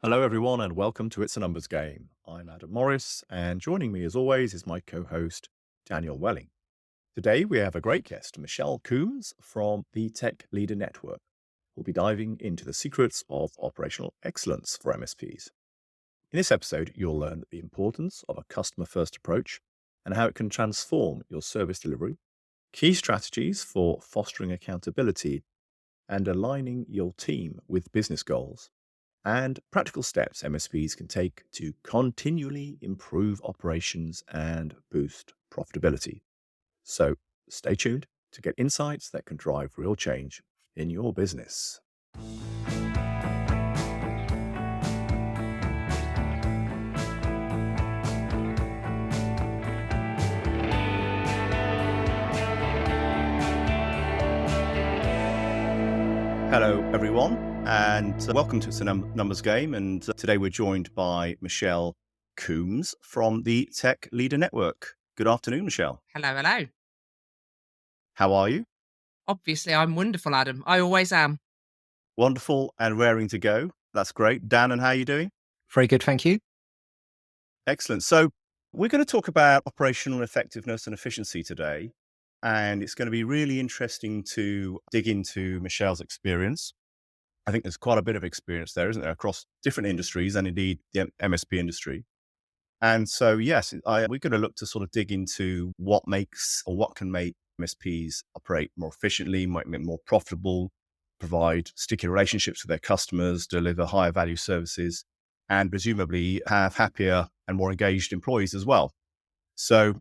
Hello, everyone, and welcome to It's a Numbers Game. I'm Adam Morris, and joining me, as always, is my co host, Daniel Welling. Today, we have a great guest, Michelle Coombs from the Tech Leader Network. We'll be diving into the secrets of operational excellence for MSPs. In this episode, you'll learn the importance of a customer first approach and how it can transform your service delivery, key strategies for fostering accountability, and aligning your team with business goals and practical steps MSPs can take to continually improve operations and boost profitability. So stay tuned to get insights that can drive real change in your business. Hello, everyone, and welcome to It's a Numbers Game. And today we're joined by Michelle Coombs from the Tech Leader Network. Good afternoon, Michelle. Hello, hello. How are you? Obviously, I'm wonderful, Adam. I always am. Wonderful and raring to go. That's great. Dan, and how are you doing? Very good, thank you. Excellent. So we're going to talk about operational effectiveness and efficiency today. And it's going to be really interesting to dig into Michelle's experience. I think there's quite a bit of experience there, isn't there, across different industries and indeed the MSP industry. And so, yes, we're going to look to sort of dig into what makes or what can make MSPs operate more efficiently, make them more profitable, provide sticky relationships with their customers, deliver higher value services, and presumably have happier and more engaged employees as well. So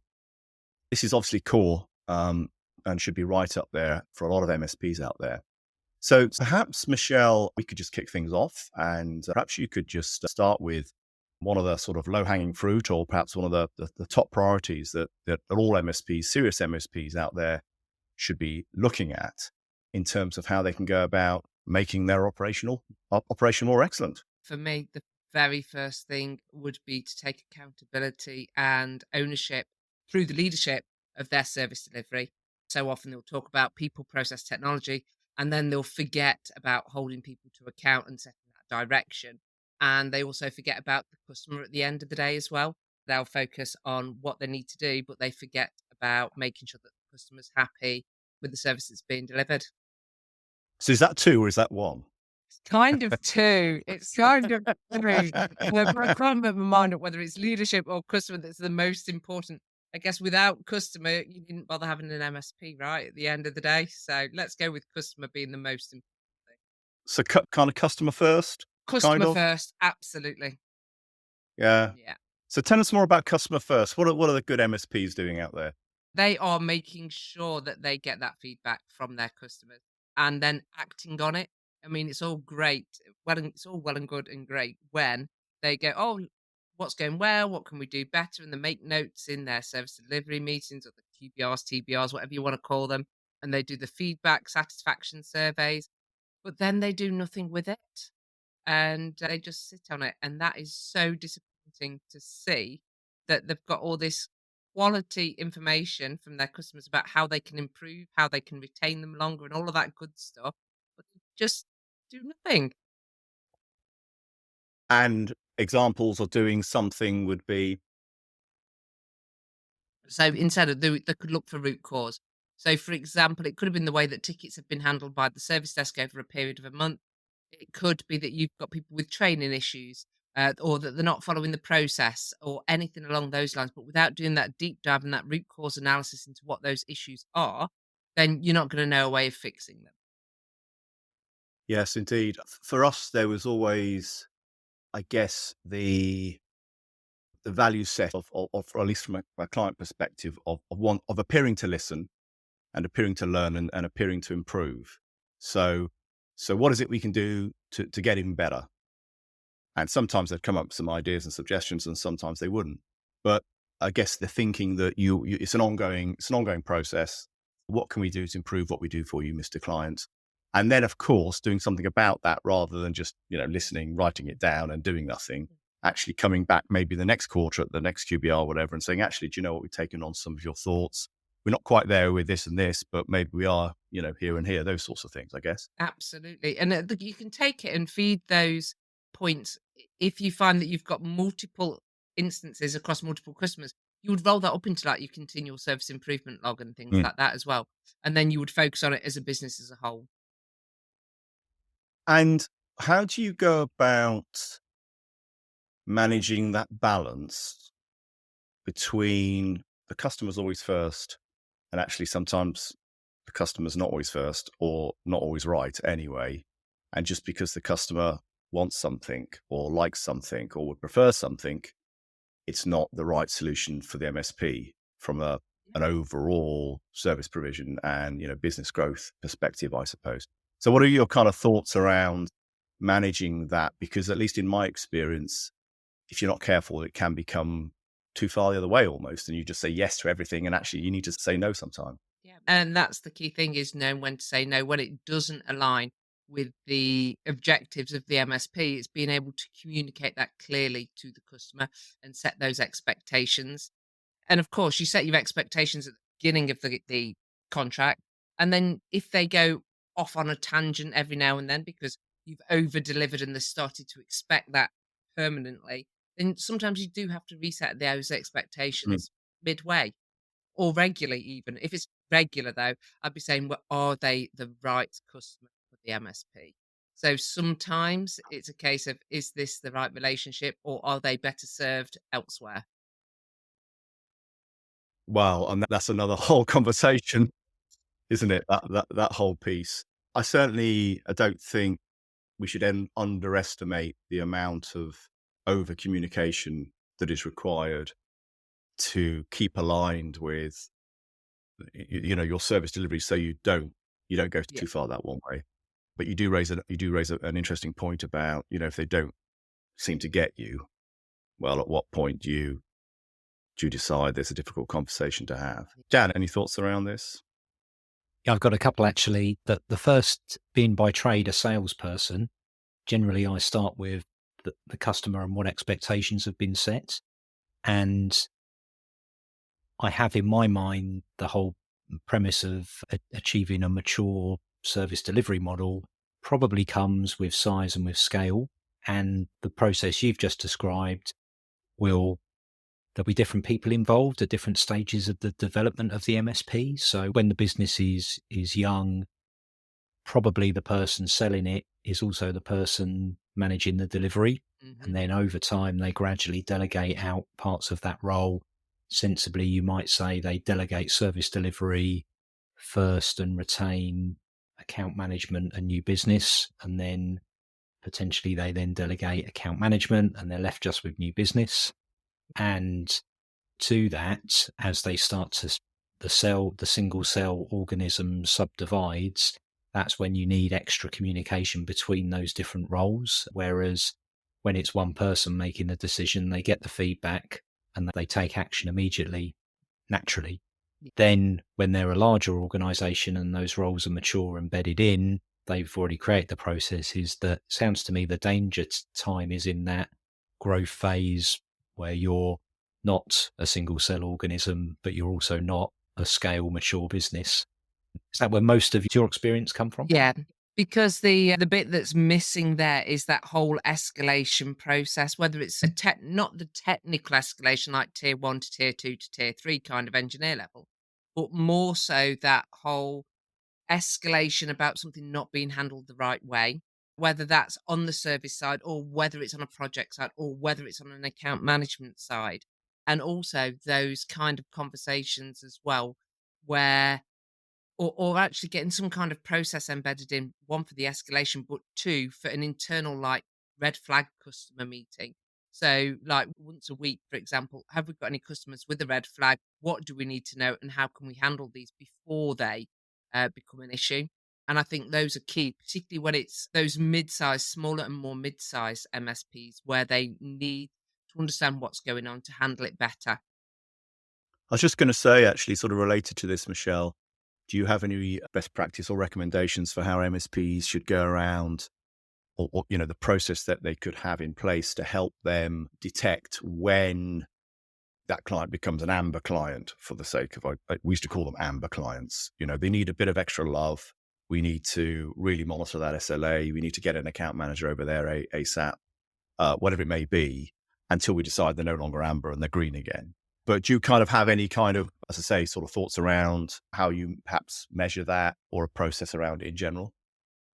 this is obviously core and should be right up there for a lot of MSPs out there. So perhaps, Michelle, we could just kick things off and perhaps you could just start with one of the sort of low-hanging fruit or perhaps one of the top priorities that all MSPs, serious MSPs out there should be looking at in terms of how they can go about making their operation more excellent. For me, the very first thing would be to take accountability and ownership through the leadership of their service delivery. So often they'll talk about people, process, technology, and then they'll forget about holding people to account and setting that direction. And they also forget about the customer at the end of the day as well. They'll focus on what they need to do, but they forget about making sure that the customer's happy with the service that's being delivered. So is that two or is that one? It's kind of two. It's kind of three. I can't make my mind up whether it's leadership or customer that's the most important. I guess without customer, you didn't bother having an MSP, right? At the end of the day. So let's go with customer being the most important thing. So kind of customer first, kind Customer of? first, absolutely. Yeah. Yeah. So tell us more about customer first. What are the good MSPs doing out there? They are making sure that they get that feedback from their customers and then acting on it. I mean, it's all great. It's all well and good and great when they go, oh, what's going well? What can we do better? And they make notes in their service delivery meetings or the QBRs, TBRs, whatever you want to call them. And they do the feedback satisfaction surveys, but then they do nothing with it and they just sit on it. And that is so disappointing to see that they've got all this quality information from their customers about how they can improve, how they can retain them longer, and all of that good stuff, but they just do nothing. And examples of doing something would be, So instead of they could look for root cause. So, for example, it could have been the way that tickets have been handled by the service desk over a period of a month. It could be that you've got people with training issues, or that they're not following the process, or anything along those lines. But without doing that deep dive and that root cause analysis into what those issues are, then you're not going to know a way of fixing them. yes, indeed. For us, there was always, I guess, the value set of or at least from a client perspective, of appearing to listen and appearing to learn and appearing to improve. So, so what is it we can do to get even better? And sometimes they'd come up with some ideas and suggestions, and sometimes they wouldn't. But I guess the thinking that it's an ongoing process. What can we do to improve what we do for you, Mr. Client? And then, of course, doing something about that rather than just listening, writing it down, and doing nothing. Actually, coming back maybe the next quarter at the next QBR, whatever, and saying, actually, do you know what? We've taken on some of your thoughts. We're not quite there with this and this, but maybe we are, here and here. Those sorts of things, I guess. Absolutely. And you can take it and feed those points if you find that you've got multiple instances across multiple customers, you would roll that up into like your continual service improvement log and things Mm. like that as well. And then you would focus on it as a business as a whole. And how do you go about managing that balance between the customer's always first and actually sometimes the customer's not always first or not always right anyway? And just because the customer wants something or likes something or would prefer something, it's not the right solution for the MSP from an overall service provision and business growth perspective, I suppose. So, what are your kind of thoughts around managing that? Because at least in my experience, if you're not careful, it can become too far the other way almost, and you just say yes to everything, and actually you need to say no sometimes. Yeah. And that's the key thing is knowing when to say no, when it doesn't align with the objectives of the MSP, it's being able to communicate that clearly to the customer and set those expectations. And of course, you set your expectations at the beginning of the contract. And then if they go off on a tangent every now and then because you've over delivered and they're started to expect that permanently, then sometimes you do have to reset those Mm. expectations midway or regularly, even. If it's regular, though, I'd be saying, well, are they the right customer for the MSP? So sometimes it's a case of, is this the right relationship or are they better served elsewhere? Wow, and that's another whole conversation, isn't it? That whole piece. I don't think we should underestimate the amount of over communication that is required to keep aligned with your service delivery, so you don't go Yeah. too far that one way. But an interesting point about if they don't seem to get you, well, at what point do you decide there's a difficult conversation to have? Jan, any thoughts around this? Yeah, I've got a couple actually. The first, being by trade a salesperson, generally I start with the customer and what expectations have been set. And I have in my mind the whole premise of achieving a mature service delivery model probably comes with size and with scale. And the process you've just described will, there'll be different people involved at different stages of the development of the MSP. So when the business is young, probably the person selling it is also the person managing the delivery. Hmm. And then over time, they gradually delegate out parts of that role. Sensibly, you might say they delegate service delivery first and retain account management and new business. And then potentially they then delegate account management and they're left just with new business. And to that, as they start to the single cell organism subdivides, that's when you need extra communication between those different roles. Whereas when it's one person making the decision, they get the feedback and they take action immediately, naturally. Then when they're a larger organization and those roles are mature, embedded in, they've already created the processes. That sounds to me the danger time is in that growth phase where you're not a single cell organism, but you're also not a scale mature business. Is that where most of your experience come from? Yeah, because the bit that's missing there is that whole escalation process, whether it's a not the technical escalation like tier 1 to tier 2 to tier 3 kind of engineer level, but more so that whole escalation about something not being handled the right way, whether that's on the service side or whether it's on a project side or whether it's on an account management side. And also those kind of conversations as well, where or actually getting some kind of process embedded in, one for the escalation, but two for an internal like red flag customer meeting. So like once a week, for example, have we got any customers with a red flag? What do we need to know and how can we handle these before they become an issue? And I think those are key, particularly when it's those mid-sized, smaller and more mid-sized MSPs where they need to understand what's going on to handle it better. I was just going to say, actually, sort of related to this, Michelle, do you have any best practice or recommendations for how MSPs should go around, or the process that they could have in place to help them detect when that client becomes an amber client? For the sake of, we used to call them amber clients. They need a bit of extra love. We need to really monitor that SLA. We need to get an account manager over there ASAP. whatever it may be, until we decide they're no longer amber and they're green again. But do you kind of have any kind of, as I say, sort of thoughts around how you perhaps measure that, or a process around it in general?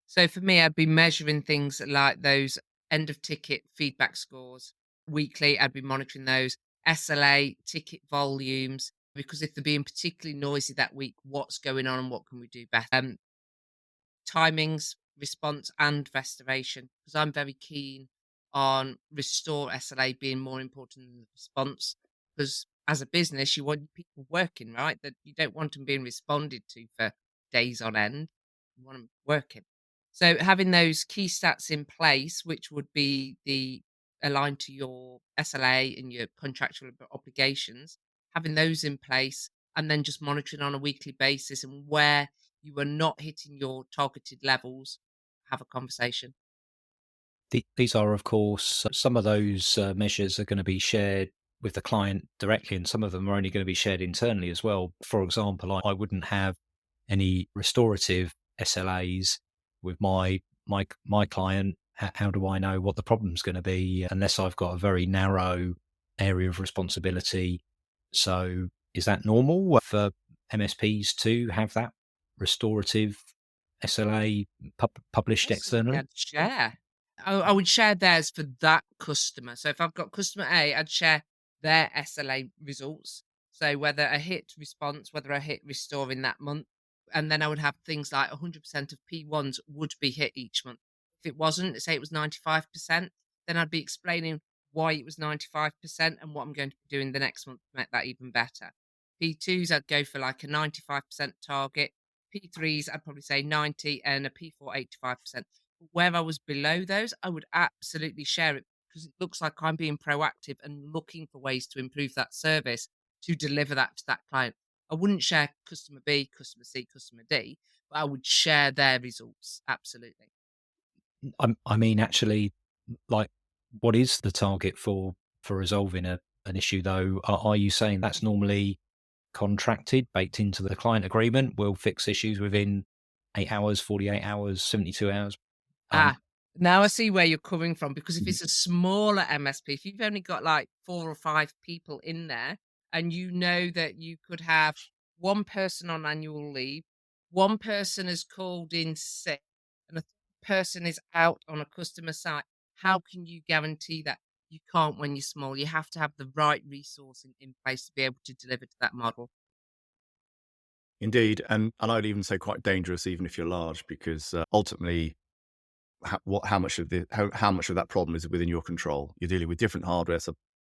So for me, I'd be measuring things like those end of ticket feedback scores weekly. I'd be monitoring those SLA ticket volumes, because if they're being particularly noisy that week, what's going on and what can we do better? Timings, response, and restoration, because I'm very keen on restore SLA being more important than the response. Because as a business, you want people working, right? That you don't want them being responded to for days on end. You want them working. So having those key stats in place, which would be the aligned to your SLA and your contractual obligations, having those in place, and then just monitoring on a weekly basis, and where you are not hitting your targeted levels, have a conversation. These are, of course, some of those measures are going to be shared with the client directly, and some of them are only going to be shared internally as well. For example, I wouldn't have any restorative SLAs with my client. How do I know what the problem's going to be unless I've got a very narrow area of responsibility? So, is that normal for MSPs to have that restorative SLA published Personally, externally? I'd share. I would share theirs for that customer. So if I've got customer A, I'd share their SLA results. So whether a hit response, whether a hit restore in that month, and then I would have things like 100% of P1s would be hit each month. If it wasn't, say it was 95%, then I'd be explaining why it was 95% and what I'm going to be doing the next month to make that even better. P2s, I'd go for like a 95% target. P3s, I'd probably say 90, and a P4, 85%. Where I was below those, I would absolutely share it, because it looks like I'm being proactive and looking for ways to improve that service to deliver that to that client. I wouldn't share customer B, customer C, customer D, but I would share their results. Absolutely. I mean, actually, like, what is the target for resolving an issue, though? Are you saying that's normally contracted, baked into the client agreement? We'll fix issues within 8 hours, 48 hours, 72 hours? Um, Ah, now I see where you're coming from, because if Mhm. it's a smaller MSP, if you've only got like 4 or 5 people in there, and you know that you could have one person on annual leave, one person has called in sick, and a third person is out on a customer site, how can you guarantee that? You can't when you're small. You have to have the right resourcing in place to be able to deliver to that model. Indeed, and I'd even say quite dangerous, even if you're large, because ultimately, how much of how much of that problem is within your control? You're dealing with different hardware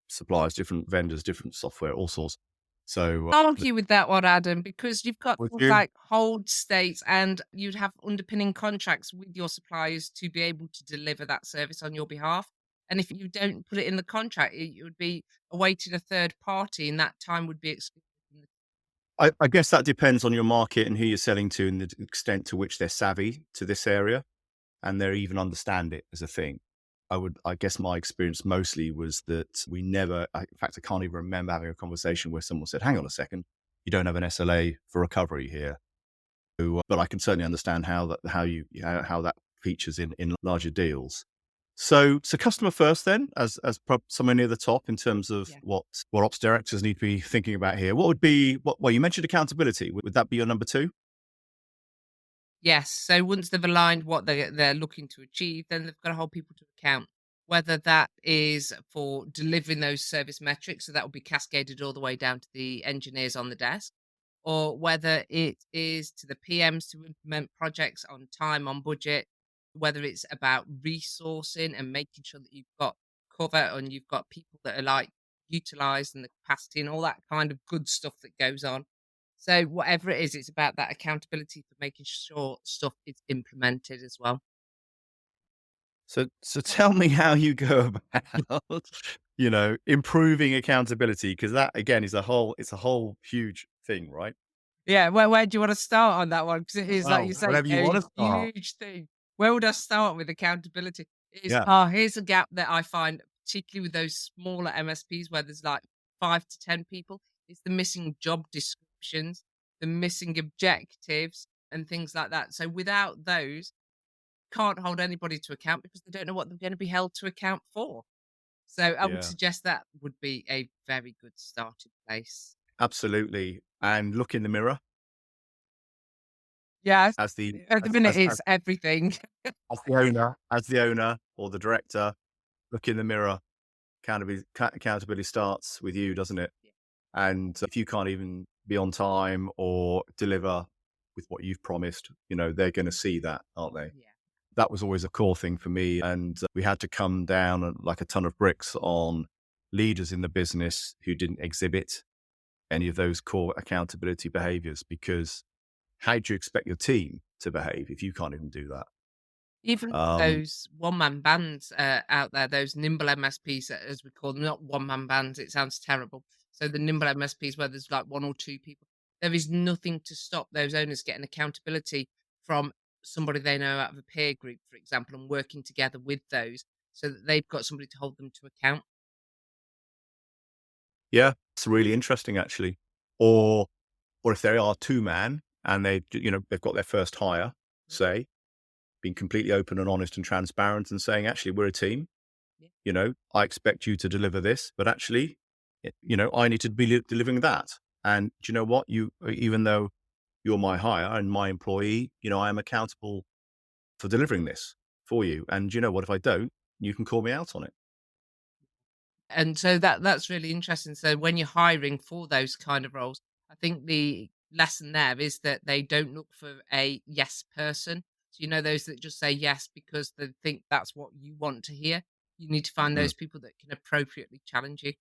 suppliers, different vendors, different software, all sorts. So, I'll argue with that one, Adam, because you've got would things you? like hold states, and you'd have underpinning contracts with your suppliers to be able to deliver that service on your behalf. And if you don't put it in the contract, it would be awaiting a third party, and that time would be excluded from the. I guess that depends on your market and who you're selling to, and the extent to which they're savvy to this area, and they even understand it as a thing. I guess my experience mostly was that in fact, I can't even remember having a conversation where someone said, hang on a second, you don't have an SLA for recovery here. So, but I can certainly understand how that features in larger deals. So customer first then, somewhere near the top in terms of Yeah. what ops directors need to be thinking about here. What would be, well, you mentioned accountability. Would that be your number two? Yes. So once they've aligned what they're looking to achieve, then they've got to hold people to account. Whether that is for delivering those service metrics, so that will be cascaded all the way down to the engineers on the desk, or whether it is to the PMs to implement projects on time, on budget, whether it's about resourcing and making sure that you've got cover and you've got people that are like utilized and the capacity and all that kind of good stuff that goes on. So whatever it is, it's about that accountability for making sure stuff is implemented as well. So tell me how you go about, improving accountability, because that again it's a whole huge thing, right? Yeah, where do you want to start on that one? Because it is, like you Well, say, whatever you want a to start. huge thing. Where would I start with accountability? It is, Yeah. here's a gap that I find, particularly with those smaller MSPs where there's like 5 to 10 people. It's the missing job descriptions, the missing objectives, and things like that. So without those, can't hold anybody to account because they don't know what they're going to be held to account for. So I would Yeah, suggest that would be a very good starting place. absolutely. And look in the mirror Yes. as the At the minute, as it's everything. as the owner or the director. Look in the mirror. Accountability starts with you, doesn't it? Yeah. And if you can't even be on time or deliver with what you've promised, they're going to see that, aren't they? Yeah. That was always a core thing for me. And we had to come down like a ton of bricks on leaders in the business who didn't exhibit any of those core accountability behaviors, because how do you expect your team to behave if you can't even do that? Even Um, those one-man bands out there, those nimble MSPs, as we call them, not one-man bands, it sounds terrible. So the nimble MSPs where there's like one or two people, there is nothing to stop those owners getting accountability from somebody they know out of a peer group, for example, and working together with those so that they've got somebody to hold them to account. yeah, it's really interesting actually. Or if they are two man and they've got their first hire, Yeah. say, being completely open and honest and transparent and saying, actually, we're a team. Yeah. I expect you to deliver this, but actually, I need to be delivering that. And do you know what? Even though you're my hire and my employee, I am accountable for delivering this for you. And do you know what? If I don't, you can call me out on it. And so that's really interesting. So when you're hiring for those kind of roles, I think the lesson there is that they don't look for a yes person. So those that just say yes because they think that's what you want to hear. You need to find Mm. those people that can appropriately challenge you.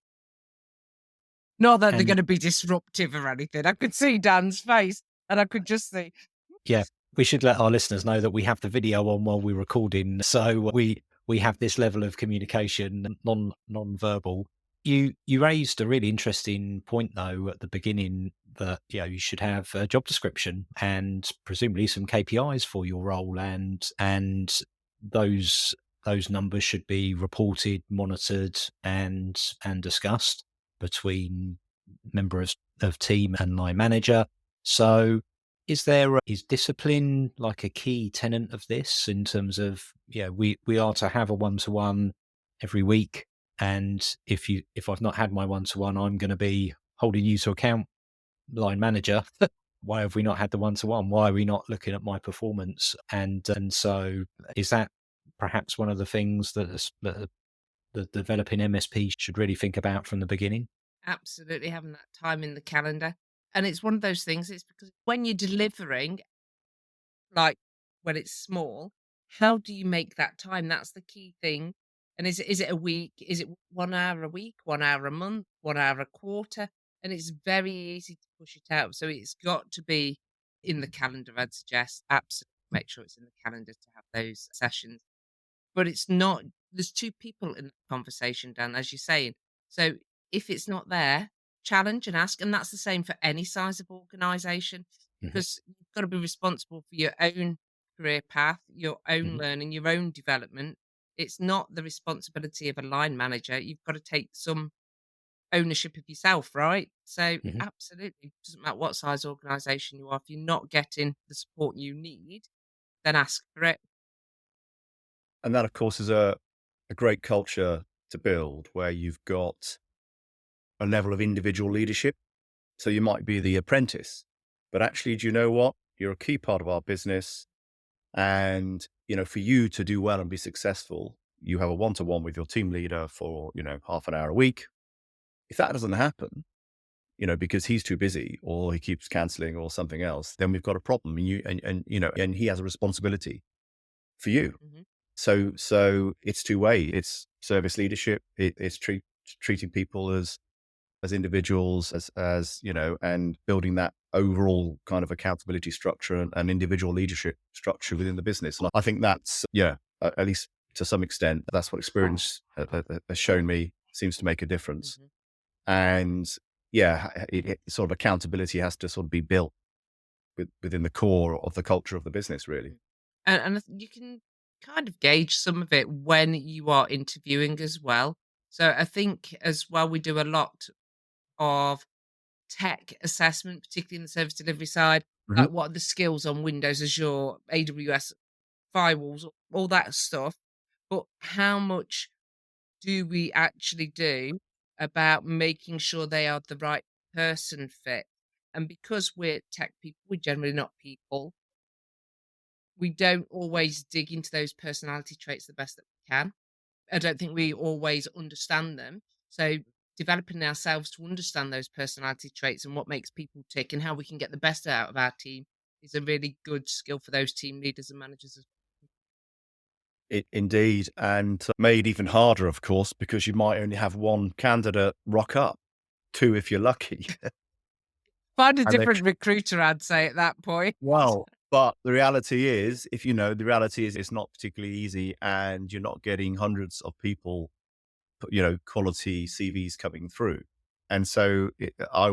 Not that they're And going to be disruptive or anything. I could see Dan's face, and I could just see. yeah, we should let our listeners know that we have the video on while we're recording, so we have this level of communication, non-verbal. You raised a really interesting point though at the beginning that you should have a job description and presumably some KPIs for your role, and those numbers should be reported, monitored, and discussed between members of team and line manager. So is discipline like a key tenet of this in terms of, we are to have a one-to-one every week, and if I've not had my one-to-one, I'm going to be holding you to account, line manager. Why have we not had the one-to-one? Why are we not looking at my performance? And so is that perhaps one of the things that the developing MSP should really think about from the beginning? Absolutely having that time in the calendar. And it's one of those things, it's because when you're delivering, like when it's small, how do you make that time? That's the key thing. And is it a week? Is it 1 hour a week, 1 hour a month, 1 hour a quarter? And it's very easy to push it out. So it's got to be in the calendar, I'd suggest. Absolutely make sure it's in the calendar to have those sessions. But it's not, there's two people in the conversation, Dan, as you're saying. So if it's not there, challenge and ask. And that's the same for any size of organization, Hmm. because you've got to be responsible for your own career path, your own Hmm. learning, your own development. It's not the responsibility of a line manager. You've got to take some ownership of yourself, right? So Hmm. absolutely, doesn't matter what size organization you are, if you're not getting the support you need, then ask for it. And that, of course, is a great culture to build where you've got a level of individual leadership. So you might be the apprentice, but actually, do you know what? You're a key part of our business. And, for you to do well and be successful, you have a one-to-one with your team leader for, half an hour a week. If that doesn't happen, because he's too busy or he keeps canceling or something else, then we've got a problem. And he has a responsibility for you. Mhm. So it's two-way. It's service leadership. It's treating people as individuals, and building that overall kind of accountability structure and individual leadership structure within the business. And I think that's, at least to some extent, that's what experience has shown me seems to make a difference. Mhm. And sort of accountability has to sort of be built within the core of the culture of the business, really. And you can kind of gauge some of it when you are interviewing as well. So I think as well, we do a lot of tech assessment, particularly in the service delivery side. Mhm. Like what are the skills on Windows, Azure, AWS, firewalls, all that stuff. But how much do we actually do about making sure they are the right person fit? And because we're tech people, we're generally not people. We don't always dig into those personality traits the best that we can. I don't think we always understand them. So developing ourselves to understand those personality traits and what makes people tick and how we can get the best out of our team is a really good skill for those team leaders and managers as Indeed, and made even harder, of course, because you might only have one candidate rock up, two if you're lucky. find a And they different recruiter, I'd say at that point. Well, but the reality is, if you know, the reality is it's not particularly easy, and you're not getting hundreds of people, quality CVs coming through. And so I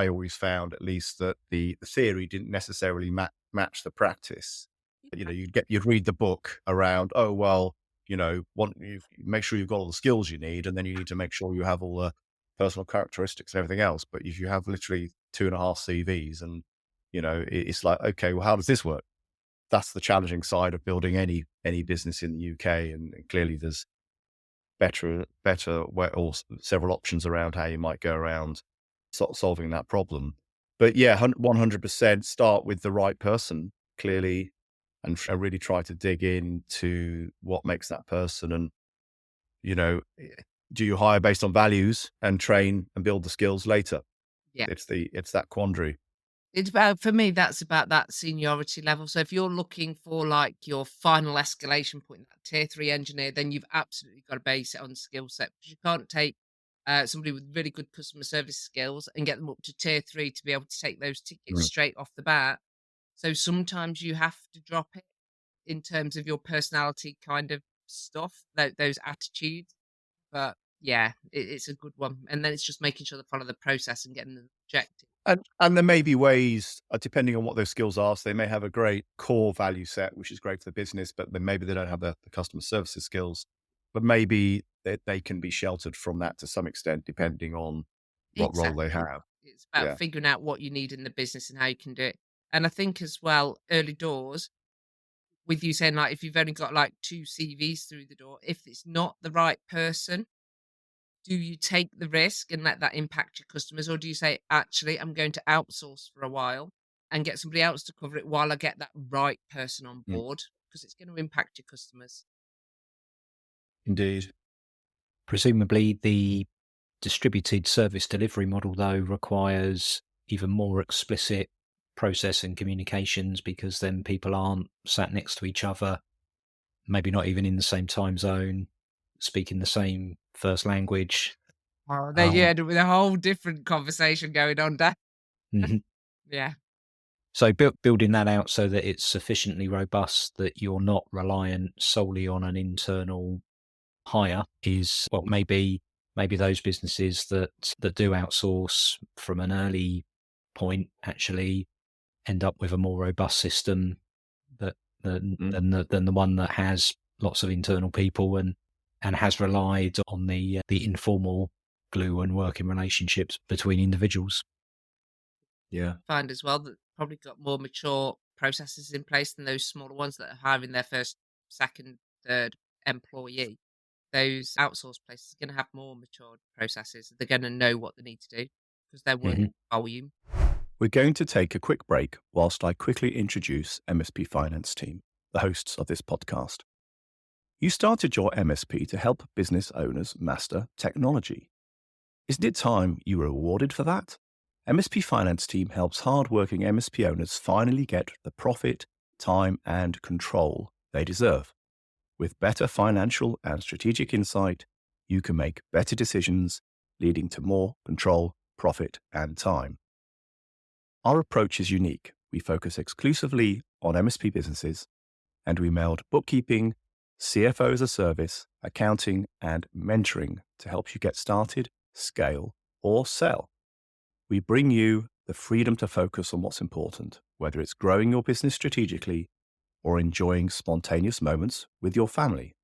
always found, at least, that the theory didn't necessarily match the practice. You'd read the book around, oh, well, you make sure you've got all the skills you need, and then you need to make sure you have all the personal characteristics and everything else. But if you have literally 2.5 CVs, and it's like, okay, well, how does this work? That's the challenging side of building any business in the UK, and clearly there's better way, or several options around how you might go around solving that problem. But yeah, 100% start with the right person, clearly, and really try to dig into what makes that person. And do you hire based on values and train and build the skills later? Yeah. It's that quandary. It's about, for me, that's about that seniority level. So if you're looking for like your final escalation point, that tier 3 engineer, then you've absolutely got to base it on skill set, because you can't take somebody with really good customer service skills and get them up to tier 3 to be able to take those tickets straight off the bat. So sometimes you have to drop it in terms of your personality kind of stuff, those attitudes. But yeah, it's a good one. And then it's just making sure they follow the process and getting them objective. And there may be ways, depending on what those skills are. So they may have a great core value set, which is great for the business, but then maybe they don't have the customer services skills. But maybe they can be sheltered from that to some extent, depending on what role they have. It's about figuring out what you need in the business and how you can do it. And I think as well, early doors, with you saying like, if you've only got like 2 CVs through the door, if it's not the right person, do you take the risk and let that impact your customers? Or do you say, actually, I'm going to outsource for a while and get somebody else to cover it while I get that right person on board? Because it's going to impact your customers. Indeed. Presumably the distributed service delivery model, though, requires even more explicit process and communications, because then people aren't sat next to each other, maybe not even in the same time zone, speaking the same first language. Oh, then you end up with a whole different conversation going on, Dan. Yeah. So building that out so that it's sufficiently robust that you're not reliant solely on an internal hire is, well, maybe those businesses that do outsource from an early point actually end up with a more robust system than the one that has lots of internal people and has relied on the informal glue and working relationships between individuals. Yeah. Find as well that probably got more mature processes in place than those smaller ones that are hiring their first, second, third employee. Those outsourced places are going to have more mature processes. They're going to know what they need to do because they're working volume. We're going to take a quick break whilst I quickly introduce MSP Finance Team, the hosts of this podcast. You started your MSP to help business owners master technology. Isn't it time you were rewarded for that? MSP Finance Team helps hard-working MSP owners finally get the profit, time, and control they deserve. With better financial and strategic insight, you can make better decisions, leading to more control, profit, and time. Our approach is unique. We focus exclusively on MSP businesses, and we meld bookkeeping, CFO as a service, accounting, and mentoring to help you get started, scale, or sell. We bring you the freedom to focus on what's important, whether it's growing your business strategically or enjoying spontaneous moments with your family.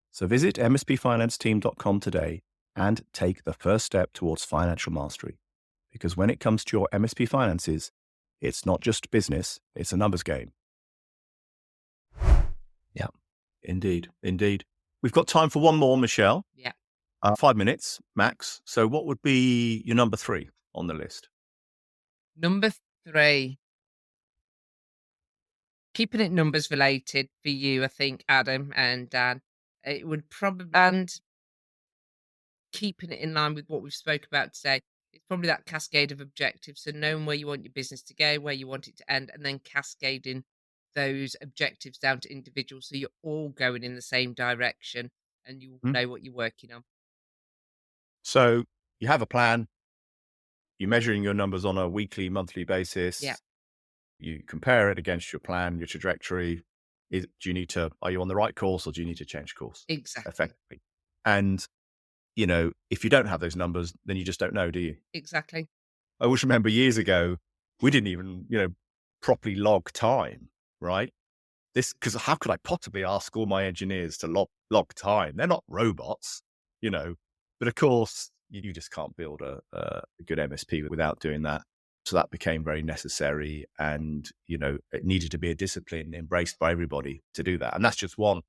So visit mspfinanceteam.com today and take the first step towards financial mastery. Because when it comes to your MSP finances, it's not just business, it's a numbers game. Yeah. Indeed. Indeed. We've got time for one more, Michelle. Yeah. 5 minutes max. So what would be your number 3 on the list? Number 3, keeping it numbers related for you, I think, Adam and Dan. It would probably, and keeping it in line with what we've spoke about today, it's probably that cascade of objectives. So knowing where you want your business to go, where you want it to end, and then cascading those objectives down to individuals. So you're all going in the same direction and you Hmm? know what you're working on. So you have a plan. You're measuring your numbers on a weekly, monthly Yeah, basis. You compare it against your plan, your trajectory. Are you on the right course or do you need to change course exactly. effectively? And, if you don't have those numbers, then you just don't know, do you? Exactly. I always remember years ago, we didn't even, properly log time, right? Because how could I possibly ask all my engineers to log time? They're not robots, you know. But of course, you just can't build a good MSP without doing that. So that became very necessary, and it needed to be a discipline embraced by everybody to do that. And that's just one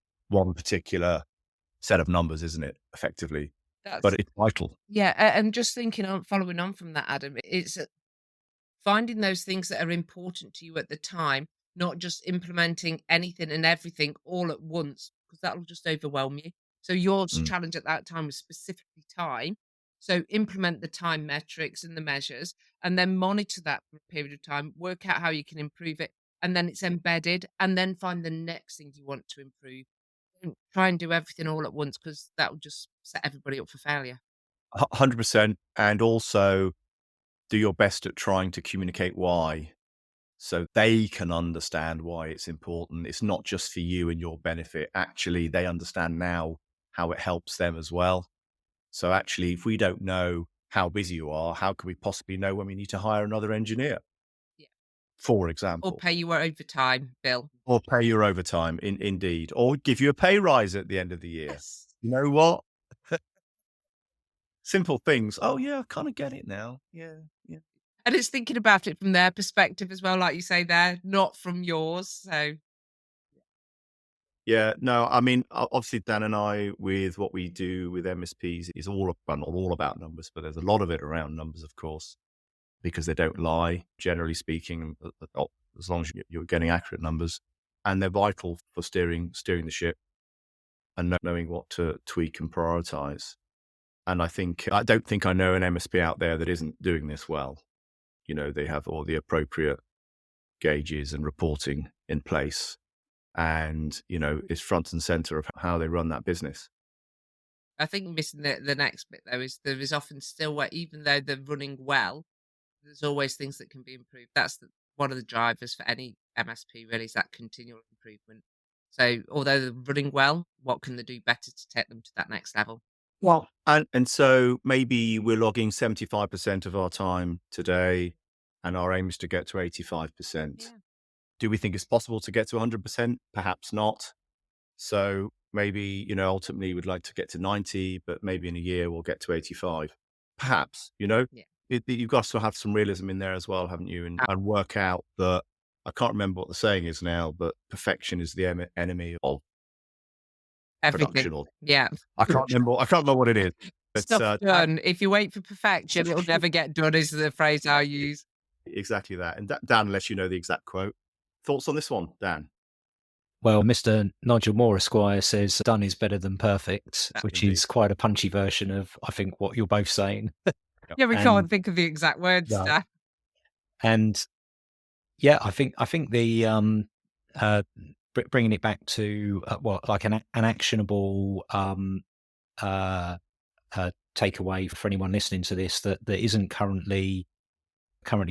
particular set of numbers, isn't it? Effectively, but That's, it's vital. yeah. And just thinking on, following on from that, Adam, it's finding those things that are important to you at the time, not just implementing anything and everything all at once, because that'll just overwhelm you. So your Mm. challenge at that time was specifically time. So implement the time metrics and the measures, and then monitor that for a period of time, work out how you can improve it, and then it's embedded, and then find the next thing you want to improve. Don't try and do everything all at once, because that will just set everybody up for failure. 100%, and also do your best at trying to communicate why, so they can understand why it's important. It's not just for you and your benefit. Actually, they understand now how it helps them as well. So actually, if we don't know how busy you are, how can we possibly know when we need to hire another engineer, Yeah. for Or example, pay your overtime bill. or pay your overtime indeed, or give you a pay rise at the end of the year? Yes. You know what? Simple things. Oh yeah, I kind of get it now. Yeah. Yeah. And it's thinking about it from their perspective as well, like you say there, not from yours. So Yeah, no, I mean, obviously, Dan and I, with what we do with MSPs, is not all about numbers, but there's a lot of it around numbers, of course, because they don't lie, generally speaking, as long as you're getting accurate numbers, and they're vital for steering the ship and knowing what to tweak and prioritize. And I don't think I know an MSP out there that isn't doing this well. They have all the appropriate gauges and reporting in place, and is front and center of how they run that business. I think missing the next bit though is there is often still where even though they're running well, there's always things that can be improved. That's one of the drivers for any MSP really is that continual improvement. So although they're running well, what can they do better to take them to that next level? Well, and so maybe we're logging 75% of our time today, and our aim is to get to 85%. Yeah. Do we think it's possible to get to 100%? Perhaps not. So maybe, ultimately we'd like to get to 90, but maybe in a year we'll get to 85. Perhaps, Yeah. you've got to have some realism in there as well, haven't you? And work out that, I can't remember what the saying is now, but perfection is the enemy of Everything. production, or Yeah. I can't remember what it is. But Stuff done. If you wait for perfection, it'll never get done is the phrase I use. exactly that. And Dan, unless you know the exact quote. Thoughts on this one, Dan? Well, Mr. Nigel Moore Esquire says done is better than perfect, which Indeed. is quite a punchy version of, I think, what you're both saying. Yeah, we And can't think of the exact words, no. Dan. And yeah, I think the bringing it back to like an actionable takeaway for anyone listening to this that isn't currently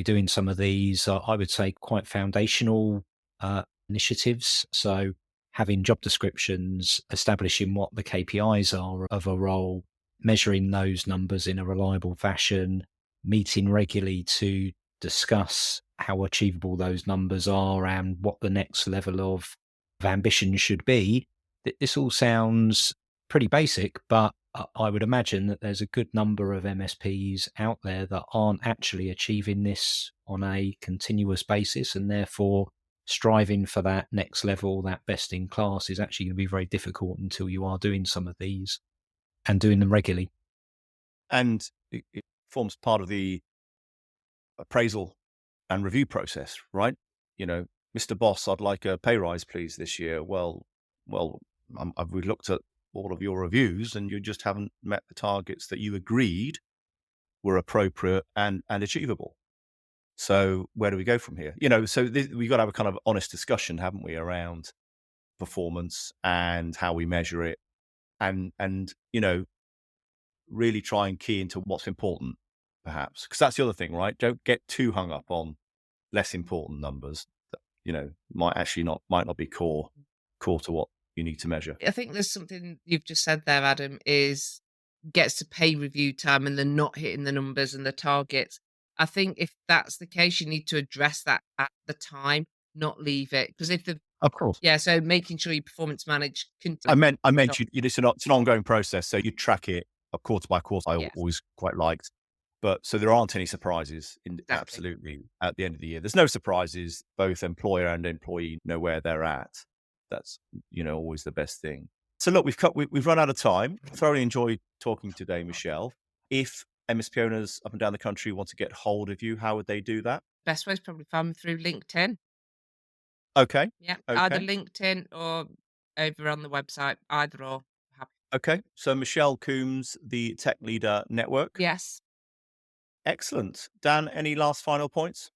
doing some of these, I would say, quite foundational initiatives. So having job descriptions, establishing what the KPIs are of a role, measuring those numbers in a reliable fashion, meeting regularly to discuss how achievable those numbers are and what the next level of ambition should be. This all sounds pretty basic, but I would imagine that there's a good number of MSPs out there that aren't actually achieving this on a continuous basis and therefore striving for that next level, that best in class, is actually going to be very difficult until you are doing some of these and doing them regularly. And it forms part of the appraisal and review process, right? Mr. Boss, I'd like a pay rise, please, this year. Well, we've looked at all of your reviews, and you just haven't met the targets that you agreed were appropriate and achievable. So where do we go from here? So we've got to have a kind of honest discussion, haven't we, around performance and how we measure it, and really try and key into what's important, perhaps, because that's the other thing, right? Don't get too hung up on less important numbers that might not be core to what you need to measure. I think there's something you've just said there, Adam, is gets to pay review time and they're not hitting the numbers and the targets. I think if that's the case, you need to address that at the time, not leave it. Because if the Of course. so making sure you performance manage. I meant it's an ongoing process, so you track it quarter by quarter. I always quite liked, but so there aren't any surprises. Absolutely, at the end of the year, there's no surprises. Both employer and employee know where they're at. That's always the best thing. So look, we've run out of time. Thoroughly enjoyed talking today, Michelle. If MSP owners up and down the country want to get hold of you, how would they do that? Best way is probably find through LinkedIn. Okay. Yeah, either LinkedIn or over on the website, either or. Okay, so Michelle Coombs, the Tech Leader Network. Yes. Excellent. Dan, any last final points?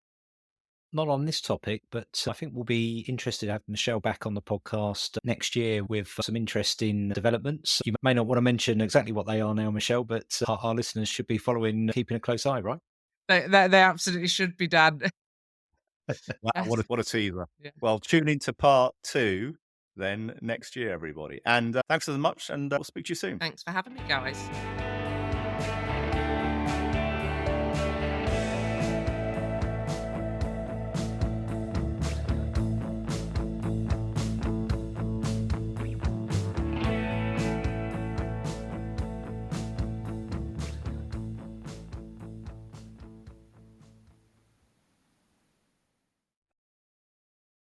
Not on this topic, but I think we'll be interested to have Michelle back on the podcast next year with some interesting developments. You may not want to mention exactly what they are now, Michelle, but our listeners should be keeping a close eye, right? They absolutely should be, Dan. Wow, what a teaser. Yeah. Well, tune into part 2 then next year, everybody. And thanks so much, and we'll speak to you soon. Thanks for having me, guys.